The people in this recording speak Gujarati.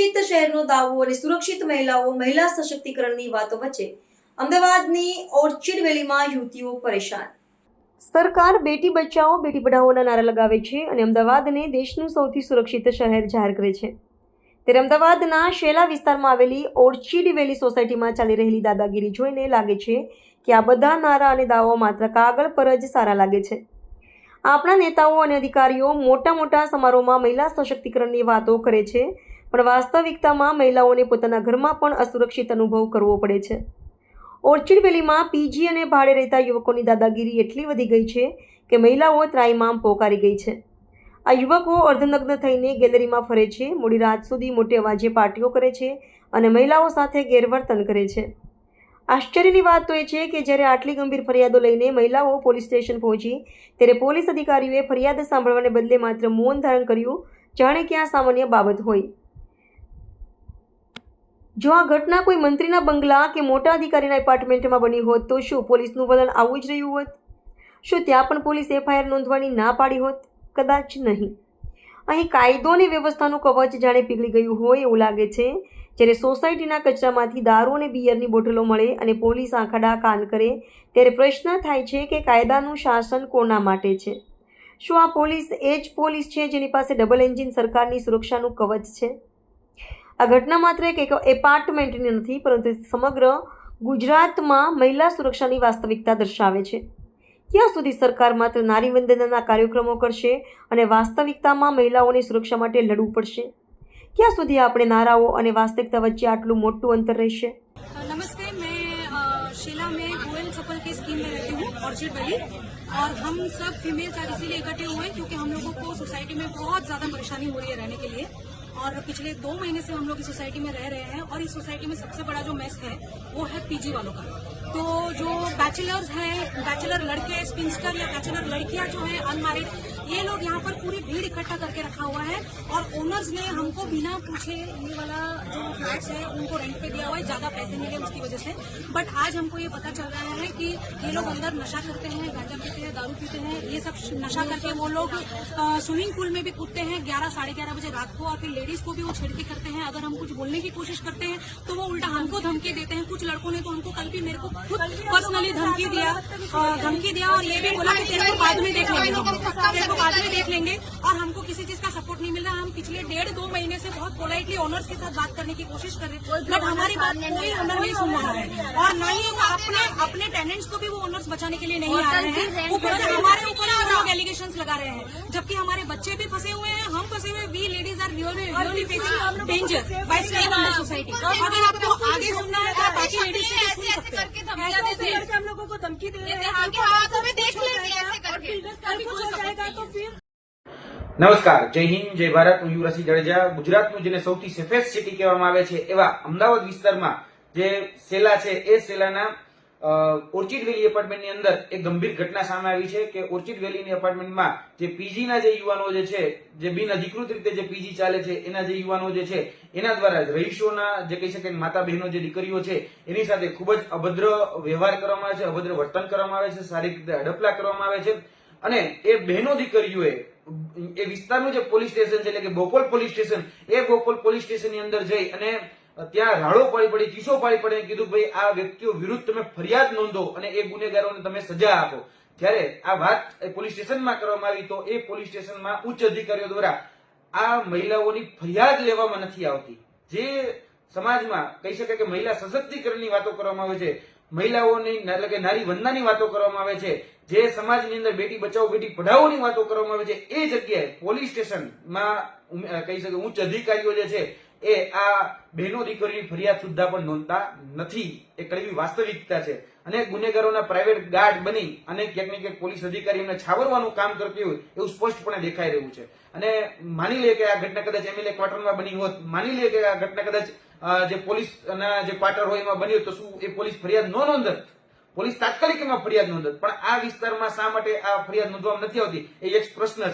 સુરક્ષિત શહેરનો દાવો અને સુરક્ષિત મહિલા સશક્તિકરણની વાતો વચ્ચે અમદાવાદની ઓર્ચિડ વેલીમાં યુવતીઓ પરેશાન। સરકાર બેટી બચાવો બેટી પઢાઓના નારા લગાવે છે અને અમદાવાદને દેશનું સૌથી સુરક્ષિત શહેર જાહેર કરે છે। ત્યારે અમદાવાદના શેલા વિસ્તારમાં આવેલી ઓર્ચિડ વેલી સોસાયટીમાં ચાલી રહેલી દાદાગીરી જોઈને લાગે છે કે આ બધા નારા અને દાવો માત્ર કાગળ પર જ સારા લાગે છે। આપણા નેતાઓ અને અધિકારીઓ મોટા સમારોહમાં મહિલા સશક્તિકરણની વાતો કરે છે, પણ વાસ્તવિકતામાં મહિલાઓને પોતાના ઘરમાં પણ અસુરક્ષિત અનુભવ કરવો પડે છે। ઓર્ચિડ વેલીમાં પીજી અને ભાડે રહેતા યુવકોની દાદાગીરી એટલી વધી ગઈ છે કે મહિલાઓ ત્રાહિમામ પોકારી ગઈ છે। આ યુવકો અર્ધનગ્ન થઈને ગેલેરીમાં ફરે છે, મોડી રાત સુધી મોટે અવાજે પાર્ટીઓ કરે છે અને મહિલાઓ સાથે ગેરવર્તન કરે છે। આશ્ચર્યની વાત તો એ છે કે જ્યારે આટલી ગંભીર ફરિયાદો લઈને મહિલાઓ પોલીસ સ્ટેશન પહોંચી ત્યારે પોલીસ અધિકારીઓએ ફરિયાદ સાંભળવાને બદલે માત્ર મૌન ધારણ કર્યું, જાણે કે આ સામાન્ય બાબત હોય। જો આ ઘટના કોઈ મંત્રીના બંગલા કે મોટા અધિકારીના એપાર્ટમેન્ટમાં બની હોત તો શું પોલીસનું વલણ આવું જ રહ્યું હોત? શું ત્યાં પણ પોલીસ એફઆઈઆર નોંધવાની ના પાડી હોત? કદાચ નહીં। અહીં કાયદો અને વ્યવસ્થાનું કવચ જાણે પીગળી ગયું હોય એવું લાગે છે। જ્યારે સોસાયટીના કચરામાંથી દારૂ અને બિયરની બોટલો મળે અને પોલીસ આંખાડા કાન કરે ત્યારે પ્રશ્ન થાય છે કે કાયદાનું શાસન કોના માટે છે? શું આ પોલીસ એ જ પોલીસ છે જેની પાસે ડબલ એન્જિન સરકારની સુરક્ષાનું કવચ છે? આ ઘટના માત્ર એક એપાર્ટમેન્ટની નથી, પરંતુ સમગ્ર ગુજરાતમાં મહિલા સુરક્ષાની વાસ્તવિકતા દર્શાવે છે। ક્યાં સુધી સરકાર માત્ર નારી વંદનાના કાર્યક્રમો કરશે અને વાસ્તવિકતામાં મહિલાઓની સુરક્ષા માટે લડવું પડશે? ક્યાં સુધી આપણે નારાઓ અને વાસ્તવિકતા વચ્ચે આટલું મોટું અંतर રહેશે? नमस्ते, मैं शीला में गोयल सफल की स्कीम में रहती हूँ, ऑर्चिड वैली। और हम सब फीमेल्स आज इसीलिए इकट्ठे हुए हैं क्योंकि हम लोगों को सोसाइटी में बहुत ज्यादा परेशानी हो रही है रहने के लिए। और पिछले 2 महीने से हम लोग इस सोसाइटी में रह रहे हैं और इस सोसाइटी में सबसे बड़ा जो मेस है वो है पीजी वालों का। तो जो बैचलर्स हैं, बैचलर लड़के, स्पिंस्टर या बैचलर लड़कियां जो हैं अनमैरिड, ये लोग यहाँ पर पूरी भीड़ इकट्ठा करके रखा हुआ है और ओनर्स ने हमको बिना पूछे ये वाला जो फ्लैट्स है उनको रेंट पे दिया हुआ है, ज्यादा पैसे मिले उसकी वजह से। बट आज हमको ये पता चल रहा है कि ये लोग अंदर नशा करते हैं, गांजा पीते हैं, दारू पीते हैं, ये सब नशा करके वो लोग स्विमिंग पूल में भी कूदते हैं 11 साढ़े 11 बजे रात को और फिर लेडीज को भी वो छेड़ती करते हैं। अगर हम कुछ बोलने की कोशिश करते हैं तो वो उल्टा हमको धमकी देते हैं। कुछ लड़कों ने तो हमको कल भी मेरे को खुद पर्सनली धमकी दिया और ये भी बोला कि तेरे को बाद में देख लेंगे, तेरे को बाद में देख लेंगे। और हमको किसी चीज का सपोर्ट नहीं मिल रहा। हम पिछले 1.5-2 महीने से बहुत पोलाइटली ओनर्स के साथ बात करने की कोशिश कर रहे हैं, बट हमारी बात कोई ओनर नहीं सुन रहा है और न ही अपने टेनेंट्स को भी वो ओनर्स बचाने के लिए नहीं आ रहे हैं। ऊपर से हमारे ऊपर लोग एलिगेशंस लगा रहे हैं, जबकि हमारे बच्चे भी फंसे हुए हैं, हम फंसे हुए। We ladies are really facing danger by staying in the society. अगर आपको आगे सुनना है तो बाकी लेडीज से भी सुन सकते हैं। हम लोगों को धमकी दे रहे हैं। નમસ્કાર, જય હિન્દ, જય ભારત। હું યુવરાજસિંહ જાડેજા। ગુજરાતનું જેને સૌથી સેફેસ્ટ સિટી કહેવામાં આવે છે એવા અમદાવાદ વિસ્તારમાં જે સેલા છે એ સેલાના ઓર્ચિડ વેલી એપાર્ટમેન્ટની અંદર એક ગંભીર ઘટના સામે આવી છે કે ઓર્ચિડ વેલીની એપાર્ટમેન્ટમાં જે પીજીના જે યુવાનો જે છે, જે બિન અધિકૃત રીતે જે પીજી ચાલે છે એના જે યુવાનો જે છે એના દ્વારા રહીશોના જે કહી શકાય માતા બહેનો જે દીકરીઓ છે એની સાથે ખૂબ જ અભદ્ર વ્યવહાર કરવામાં આવે છે, અભદ્ર વર્તન કરવામાં આવે છે, શારીરિક રીતે હડપલા કરવામાં આવે છે। અને એ બહેનો દીકરીઓએ એ વિસ્તારનું જે પોલીસ સ્ટેશન છે એટલે કે બોપલ પોલીસ સ્ટેશન, એ બોપલ પોલીસ સ્ટેશનની અંદર જઈ અને ત્યાં રાડો પડી ચીસો પાડી કીધું ભાઈ આ વ્યક્તિઓ વિરુદ્ધ તમે ફરિયાદ નોંધો અને એ ગુનેગારોને તમે સજા આપો। ત્યારે આ વાત પોલીસ સ્ટેશનમાં કરવામાં આવી તો એ પોલીસ સ્ટેશનમાં ઉચ્ચ અધિકારીઓ દ્વારા આ મહિલાઓની ફરિયાદ લેવામાં નથી આવતી। જે સમાજમાં કહી શકાય કે મહિલા સશક્તિકરણની વાતો કરવામાં આવે છે, મહિલાઓની એટલે કે નારી વંદનાની વાતો કરવામાં આવે છે, જે સમાજની અંદર બેટી બચાવો બેટી પઢાઓની વાતો કરવામાં આવે છે, એ જગ્યાએ પોલીસ સ્ટેશનમાં કહી શકાય ઉચ્ચ અધિકારીઓ જે છે એ આ બહેનો દીકરીની ફરિયાદ સુદ્ધા પણ નોંધતા નથી। એ કડવી વાસ્તવિકતા છે અને ગુનેગારોના પ્રાઇવેટ ગાર્ડ બની અને ક્યાંક ને ક્યાંક પોલીસ અધિકારી એમને છાવરવાનું કામ કરતી હોય એવું સ્પષ્ટપણે દેખાઈ રહ્યું છે। અને માની લઈએ કે આ ઘટના કદાચ એમએલએ ક્વાર્ટરમાં બની હોત, માની લઈએ કે આ ઘટના કદાચ જે પોલીસના જે ક્વાર્ટર હોય એમાં બની હોત તો શું એ પોલીસ ફરિયાદ ન નોંધત? પોલીસ તાત્કાલિક એમાં ફરિયાદ નોંધત, પણ આ વિસ્તારમાં શા માટે આ ફરિયાદ નોંધવામાં નથી આવતી એ એક પ્રશ્ન છે।